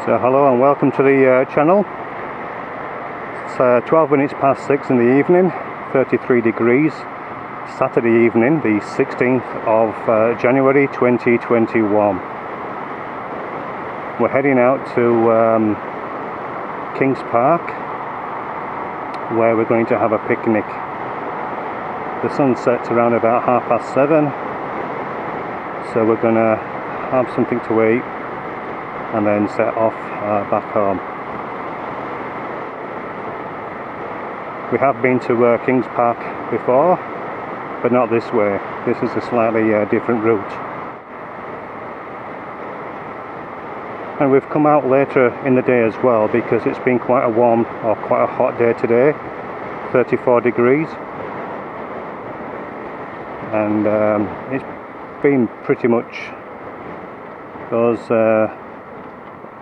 So hello and welcome to the channel. It's 12 minutes past 6 in the evening, 33 degrees, Saturday evening, the 16th of January 2021. We're heading out to Kings Park, where we're going to have a picnic. The sun sets around about 7:30, so we're going to have something to eat and then set off back home. We have been to Kings Park before, but not this way. This is a slightly different route. And we've come out later in the day as well because it's been quite a warm or quite a hot day today, 34 degrees. And it's been pretty much those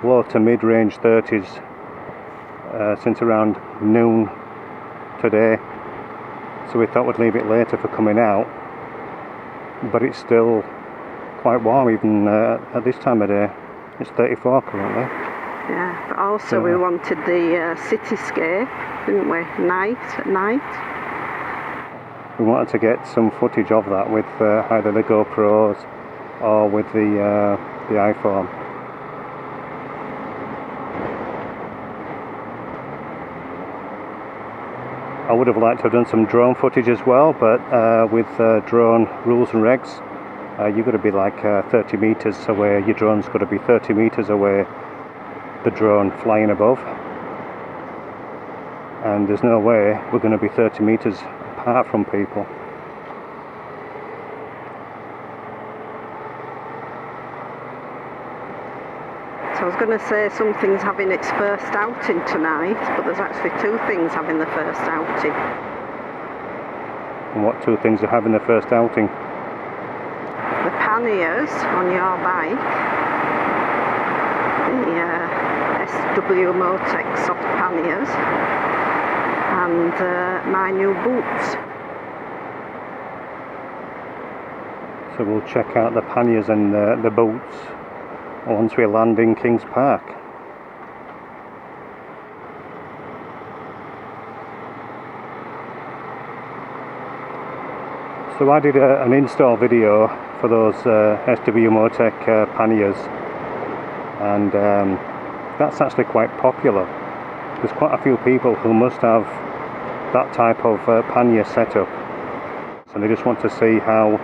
low to mid-range 30s since around noon today, so we thought we'd leave it later for coming out, but it's still quite warm even at this time of day. It's 34 currently. Yeah, but also we wanted the cityscape, didn't we? At night. We wanted to get some footage of that with either the GoPros or with the iPhone. I would have liked to have done some drone footage as well, but with drone rules and regs, you've got to be like 30 meters away. Your drone's got to be 30 meters away, the drone flying above, and there's no way we're going to be 30 meters apart from people. So I was going to say something's having its first outing tonight, but there's actually two things having the first outing. And what two things are having the first outing? The panniers on your bike, the SW Motec soft panniers, and my new boots. So we'll check out the panniers and the boots once we land in Kings Park. So I did an install video for those SW Motec panniers, and that's actually quite popular. There's quite a few people who must have that type of pannier setup, so they just want to see how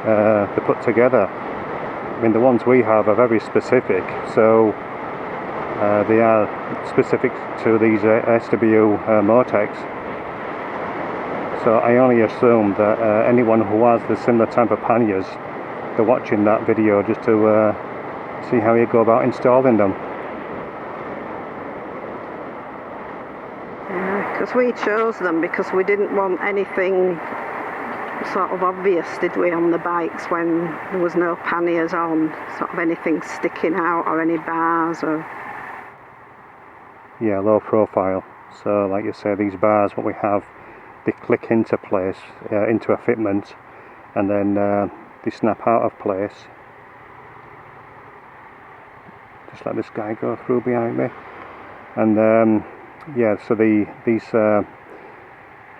they're put together. I mean, the ones we have are very specific, so they are specific to these SW Motecs. So I only assume that anyone who has the similar type of panniers, they're watching that video just to see how you go about installing them. Yeah, because we chose them because we didn't want anything sort of obvious, did we, on the bikes when there was no panniers on, sort of anything sticking out or any bars or... Yeah, low profile. So like you say, these bars, what we have, they click into place, into a fitment, and then they snap out of place. Just let this guy go through behind me. And yeah, so these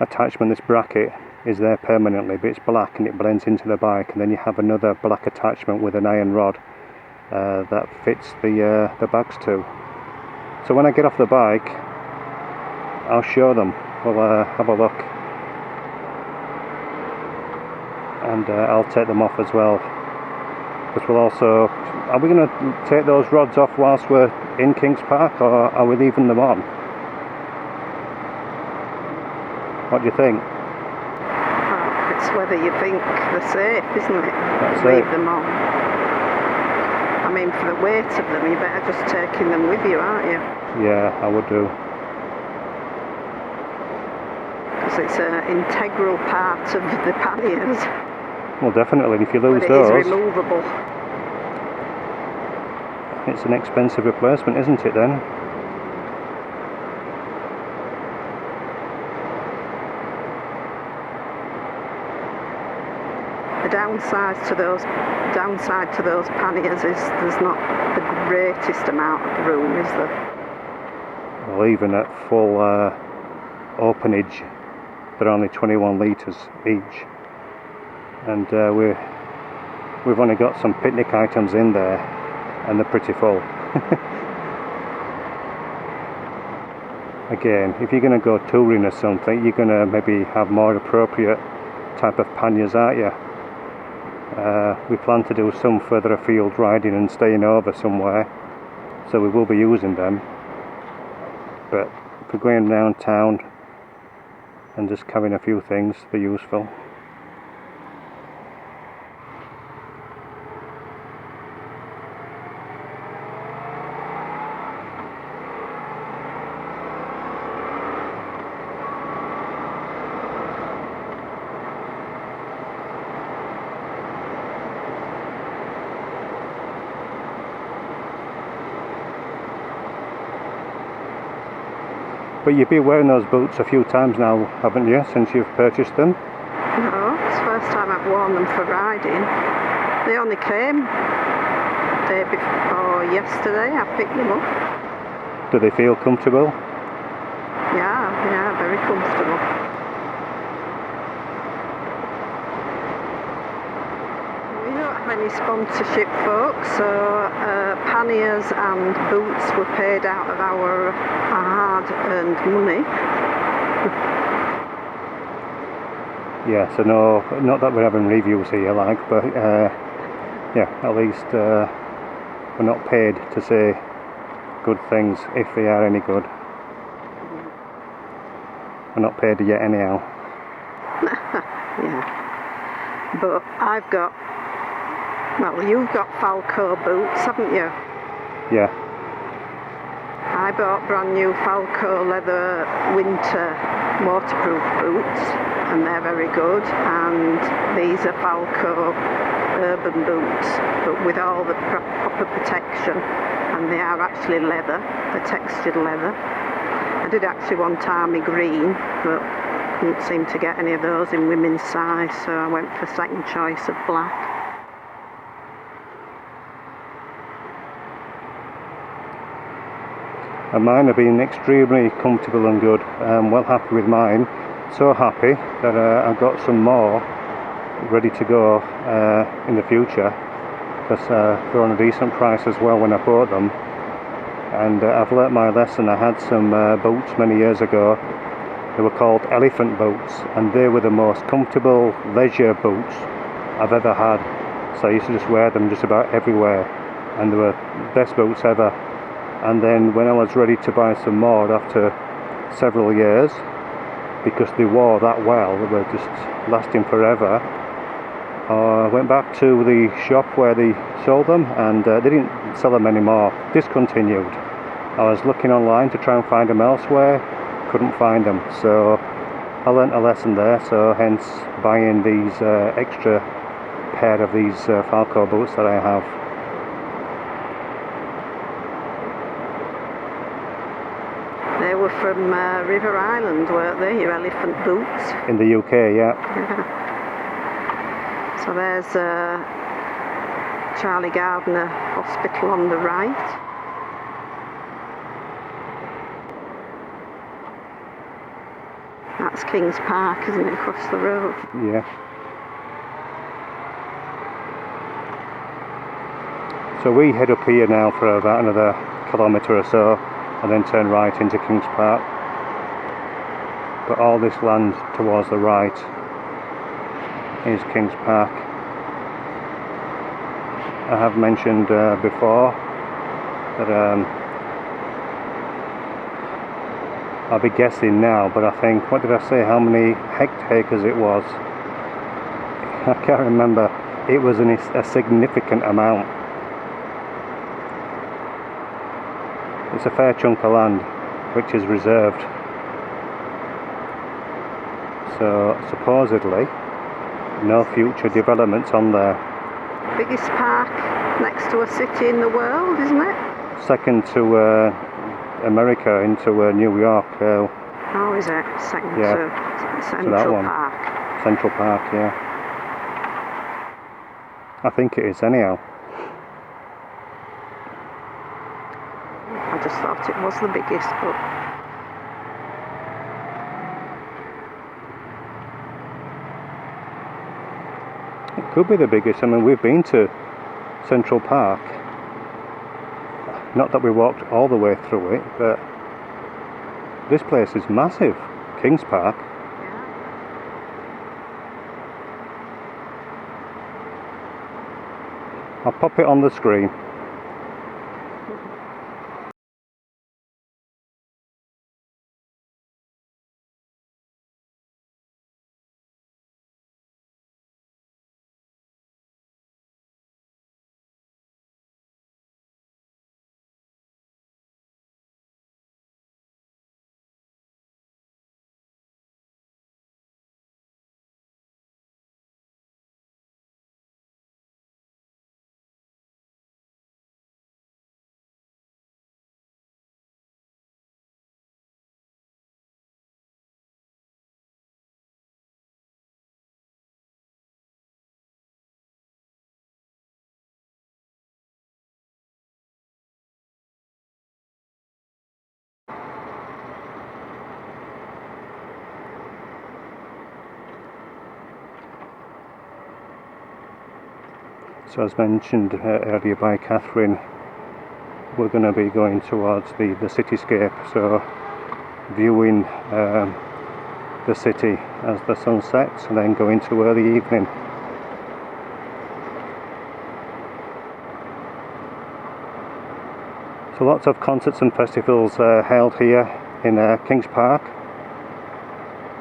attachment, this bracket, is there permanently, but it's black and it blends into the bike, and then you have another black attachment with an iron rod that fits the bags too. So when I get off the bike, I'll show them. We'll have a look, and I'll take them off as well, because we'll also... Are we going to take those rods off whilst we're in Kings Park, or are we leaving them on? What do you think? It's whether you think they're safe, isn't it? That's Leave it. them on. I mean, for the weight of them, you're better just taking them with you, aren't you? Yeah, I would do. Because it's an integral part of the panniers. Well, definitely, if you lose but those... it is removable. It's an expensive replacement, isn't it then? The downside to those panniers is there's not the greatest amount of room, is there? Well, even at full openage, they're only 21 litres each, and we've only got some picnic items in there, and they're pretty full. Again, if you're going to go touring or something, you're going to maybe have more appropriate type of panniers, aren't you? We plan to do some further afield riding and staying over somewhere, so we will be using them. But if we're going down town and just carrying a few things, they're useful. But you've been wearing those boots a few times now, haven't you, since you've purchased them? No, it's the first time I've worn them for riding. They only came the day before yesterday. I picked them up. Do they feel comfortable? Yeah, very comfortable. We don't have any sponsorship, folks, so panniers and boots were paid out of our hard-earned money. Yeah, so no, not that we're having reviews here, like, but yeah, at least we're not paid to say good things if they are any good. We're not paid yet anyhow. Yeah, but I've got, well, you've got Falco boots, haven't you? Yeah. I bought brand new Falco leather winter waterproof boots, and they're very good, and these are Falco urban boots, but with all the proper protection, and they are actually leather, they're textured leather. I did actually want army green, but couldn't seem to get any of those in women's size, so I went for second choice of black. And mine have been extremely comfortable and good. I'm well happy with mine. So happy that I've got some more ready to go in the future, because they're on a decent price as well when I bought them. And I've learnt my lesson. I had some boots many years ago. They were called elephant boots, and they were the most comfortable leisure boots I've ever had. So I used to just wear them just about everywhere, and they were the best boots ever. And then when I was ready to buy some more after several years, because they wore that well, they were just lasting forever, I went back to the shop where they sold them, and they didn't sell them anymore, discontinued. I was looking online to try and find them elsewhere, couldn't find them, so I learnt a lesson there, so hence buying these extra pair of these Falco boots that I have. They were from River Island, weren't they, your elephant boots? In the UK, yeah. So there's Charlie Gardner Hospital on the right. That's King's Park, isn't it, across the road? Yeah. So we head up here now for about another kilometre or so, and then turn right into King's Park. But all this land towards the right is King's Park. I have mentioned before that I'll be guessing now, but I think, what did I say, how many hectares it was? I can't remember. It was a significant amount. It's a fair chunk of land which is reserved. So supposedly no future developments on there. Biggest park next to a city in the world, isn't it? Second to America, into New York. Oh, is it? Second yeah, to to that one. Park. Central Park, yeah. I think it is anyhow. I just thought it was the biggest, but it could be the biggest. I mean, we've been to Central Park. Not that we walked all the way through it, but this place is massive. Kings Park. yeah. I'll pop it on the screen. So as mentioned earlier by Kathryn, we're going to be going towards the cityscape, so viewing the city as the sun sets and then go into early evening. So lots of concerts and festivals held here in Kings Park.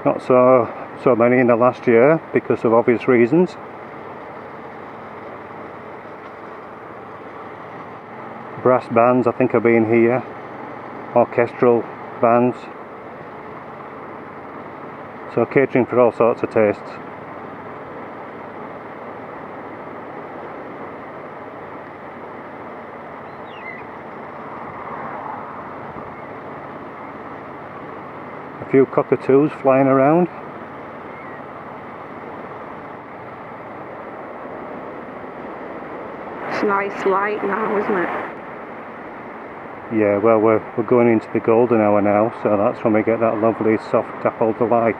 Not so many in the last year because of obvious reasons. Brass bands I think have been here, orchestral bands, so catering for all sorts of tastes. A few cockatoos flying around. It's nice light now, isn't it? Yeah, well, we're going into the golden hour now, so that's when we get that lovely soft dappled light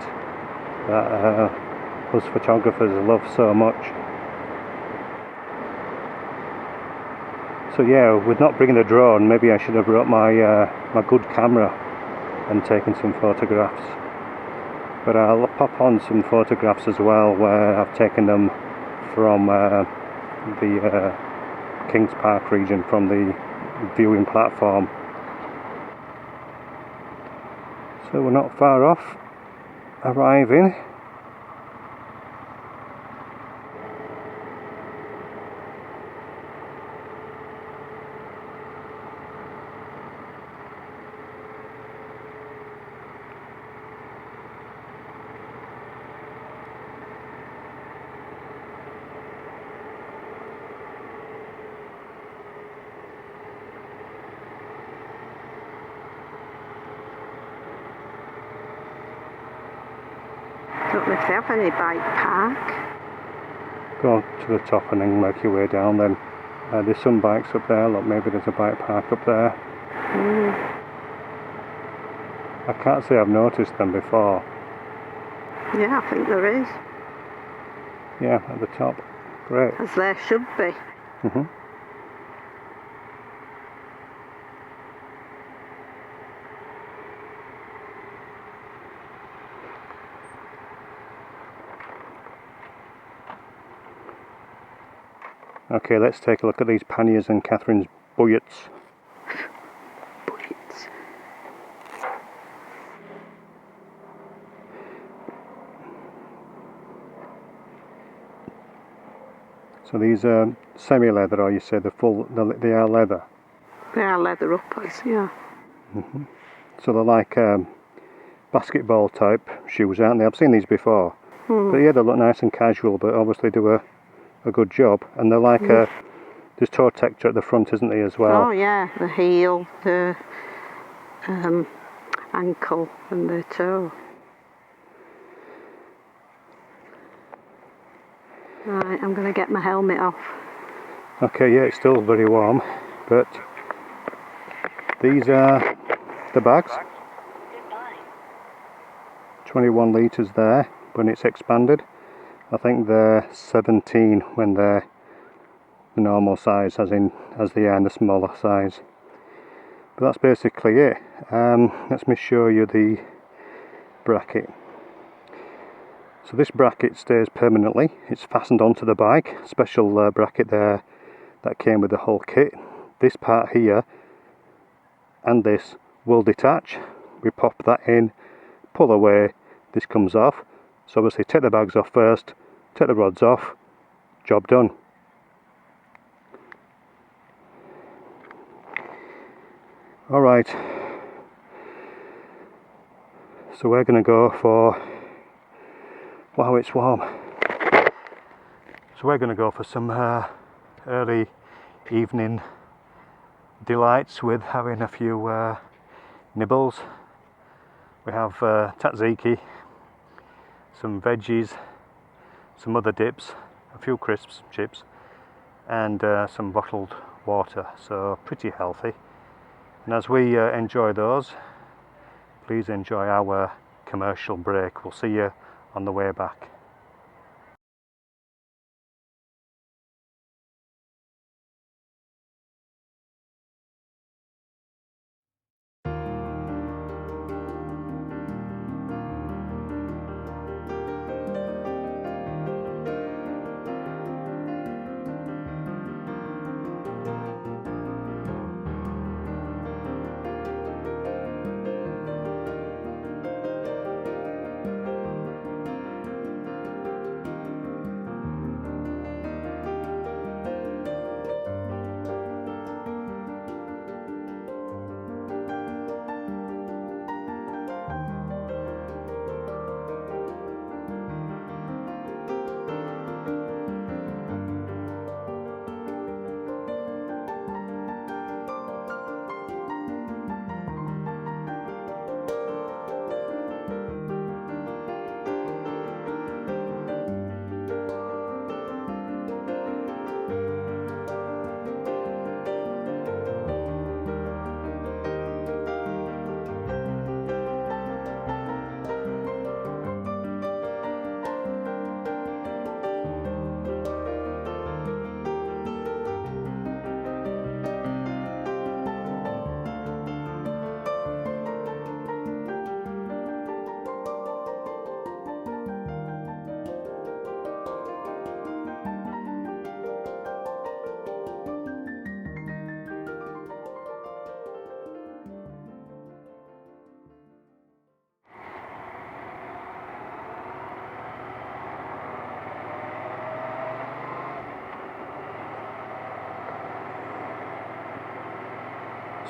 that us photographers love so much. So yeah, with not bringing a drone, maybe I should have brought my my good camera and taken some photographs. But I'll pop on some photographs as well where I've taken them from the Kings Park region, from the viewing platform. So we're not far off arriving. Don't know if they have any bike park. Go to the top and then make your way down then. There's some bikes up there, look, maybe there's a bike park up there. I can't say I've noticed them before. Yeah, I think there is. Yeah, at the top. Great. As there should be. Okay, let's take a look at these panniers and Kathryn's bullets. Bullets. So these are semi-leather, or you say they are leather? They are leather uppers, yeah. So they're like basketball type shoes, aren't they? I've seen these before. But yeah, they look nice and casual, but obviously do a good job. And they're like there's toe texture at the front, isn't there, as well? Oh yeah, the heel, the ankle and the toe. Right, I'm going to get my helmet off. Okay, yeah, it's still very warm, but these are the bags. 21 litres there when it's expanded. I think they're 17 when they're the normal size, as they are in the smaller size. But that's basically it. Let me show you the bracket. So this bracket stays permanently. It's fastened onto the bike. Special bracket there that came with the whole kit. This part here and this will detach. We pop that in, pull away, this comes off. So obviously take the bags off first, take the rods off, job done. Alright, so we're going to go for, wow, it's warm. So we're going to go for some early evening delights with having a few nibbles. We have tzatziki, some veggies, some other dips, a few crisps, chips, and some bottled water, so pretty healthy. And as we enjoy those, please enjoy our commercial break. We'll see you on the way back.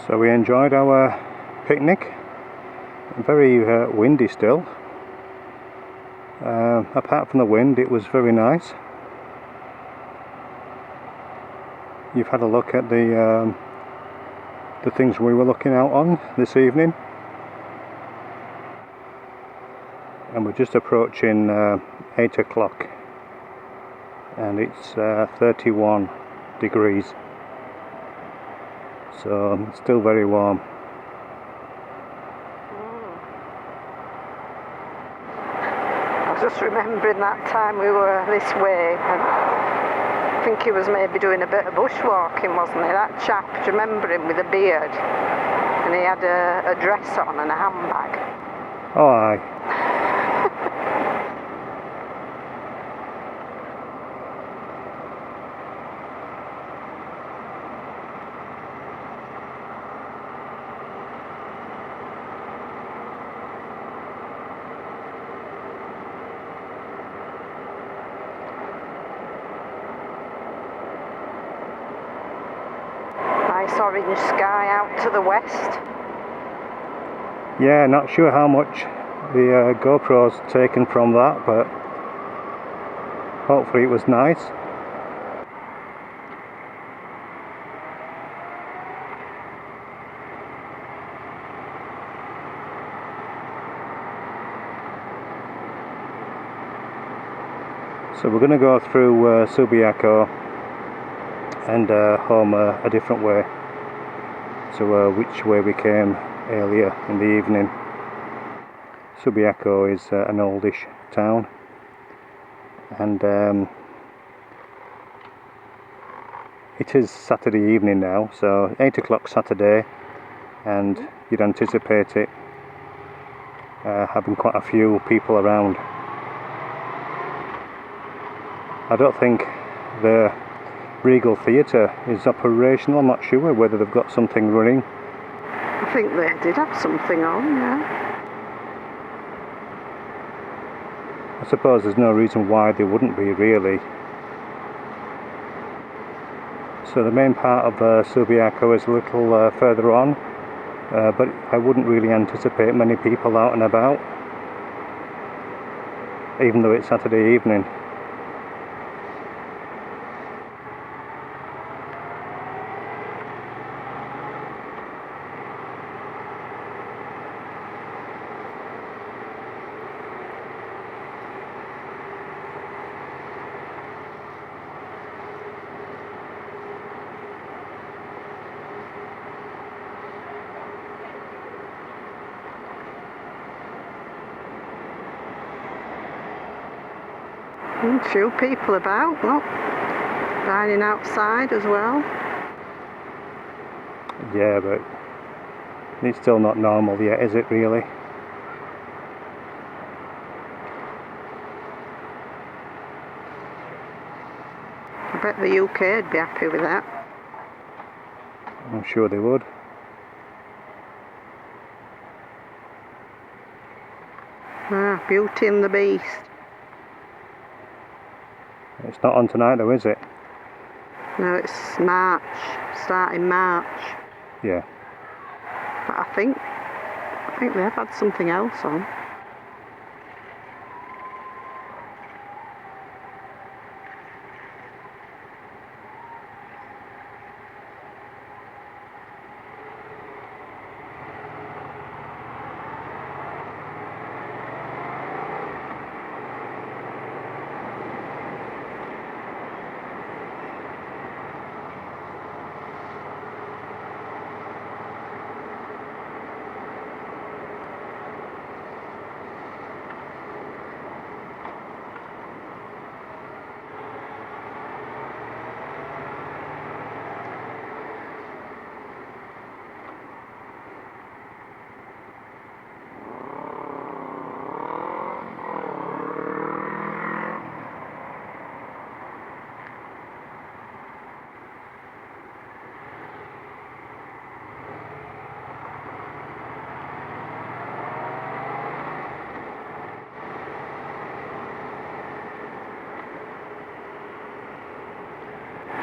So we enjoyed our picnic. Very windy still. Apart from the wind, it was very nice. You've had a look at the things we were looking out on this evening, and we're just approaching 8 o'clock, and it's 31 degrees. So it's still very warm. I was just remembering that time we were this way, and I think he was maybe doing a bit of bushwalking, wasn't he? That chap, do you remember him with a beard? And he had a dress on and a handbag. Oh aye. Nice orange sky out to the west. Yeah, not sure how much the GoPro's taken from that, but hopefully it was nice. So we're going to go through Subiaco and home a different way to which way we came earlier in the evening. Subiaco is an oldish town, and it is Saturday evening now, so 8 o'clock Saturday, and you'd anticipate it having quite a few people around. I don't think the Regal Theatre is operational. I'm not sure whether they've got something running. I think they did have something on, yeah. I suppose there's no reason why they wouldn't be, really. So the main part of Subiaco is a little further on, but I wouldn't really anticipate many people out and about, even though it's Saturday evening. A few people about, look, dining outside as well. Yeah, but it's still not normal yet, is it really? I bet the UK would be happy with that. I'm sure they would. Ah, Beauty and the Beast. It's not on tonight though, is it? No, it's March, starting March. Yeah. But I think they have had something else on.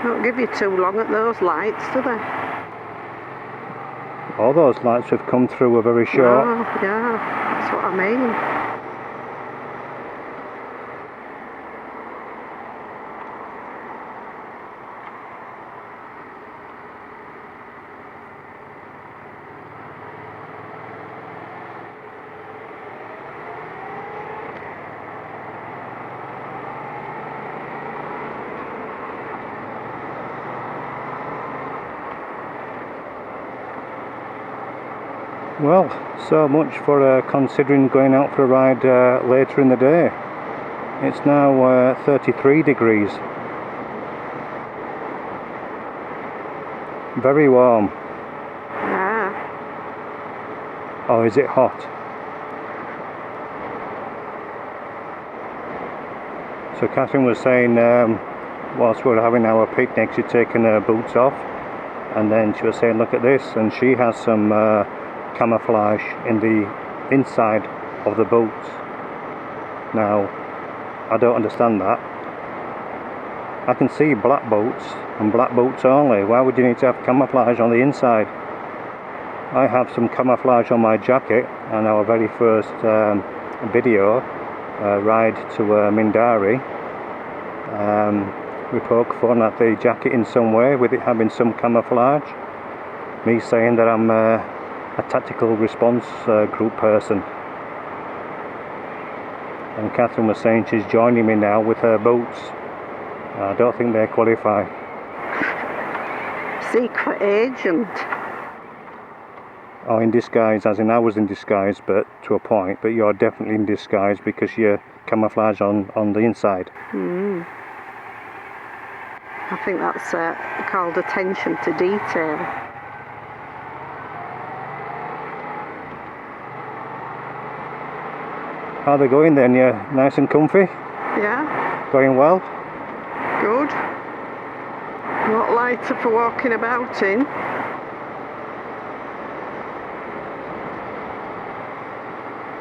Don't give you too long at those lights, do they? All those lights have come through are very short. Oh, yeah, that's what I mean. Well, so much for considering going out for a ride later in the day. It's now 33 degrees. Very warm. Yeah. Or is it hot? So Kathryn was saying whilst we were having our picnic, she'd taken her boots off, and then she was saying, look at this, and she has some camouflage in the inside of the boots. Now, I don't understand that. I can see black boots and black boots only. Why would you need to have camouflage on the inside? I have some camouflage on my jacket, and our very first video ride to Mindari, we poke fun at the jacket in some way with it having some camouflage. Me saying that I'm a tactical response group person. and Kathryn was saying she's joining me now with her boots. I don't think they qualify. Secret agent. Oh, in disguise, as in I was in disguise, but to a point, but you're definitely in disguise because you're camouflage on the inside. I think that's called attention to detail. How are they going then? You're nice and comfy? Yeah. Going well? Good. A lot lighter for walking about in.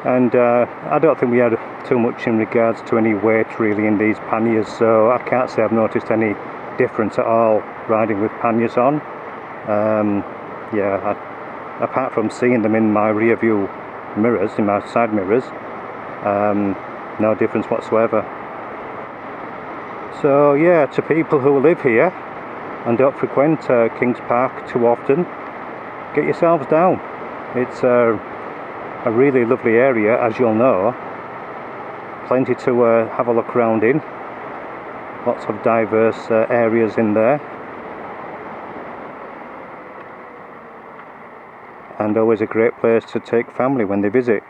And I don't think we had too much in regards to any weight really in these panniers, so I can't say I've noticed any difference at all riding with panniers on. Apart from seeing them in my rear view mirrors, in my side mirrors, no difference whatsoever. So yeah, to people who live here and don't frequent Kings Park too often, get yourselves down. It's a really lovely area, as you'll know. Plenty to have a look around in. Lots of diverse areas in there. And always a great place to take family when they visit.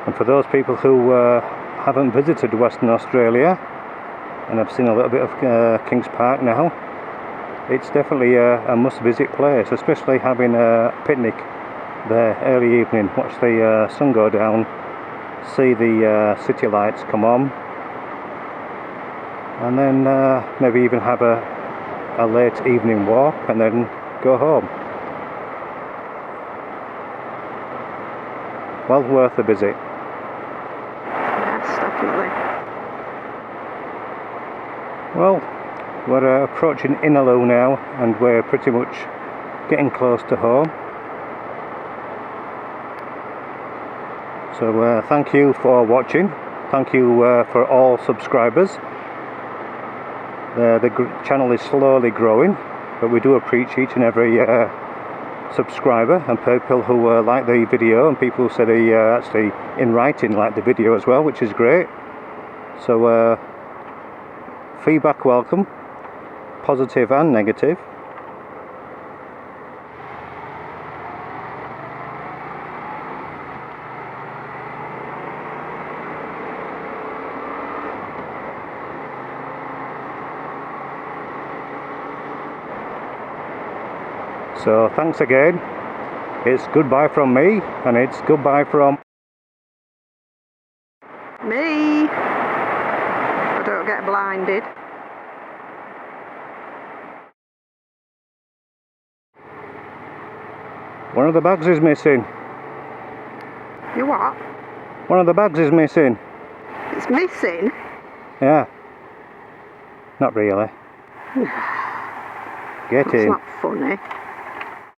And for those people who haven't visited Western Australia and have seen a little bit of Kings Park now, it's definitely a must-visit place, especially having a picnic there early evening, watch the sun go down, see the city lights come on, and then maybe even have a late evening walk and then go home. Well worth a visit. Definitely. Well, we're approaching Innaloo now, and we're pretty much getting close to home. So thank you for watching. Thank you for all subscribers. The channel is slowly growing, but we do appreciate each and every subscriber and people who like the video, and people who say they actually in writing like the video as well, which is great. So feedback welcome, positive and negative. So thanks again. It's goodbye from me, and it's goodbye from me. I don't get blinded. One of the bags is missing. You what? One of the bags is missing. It's missing? Yeah. Not really. Get in. That's not funny.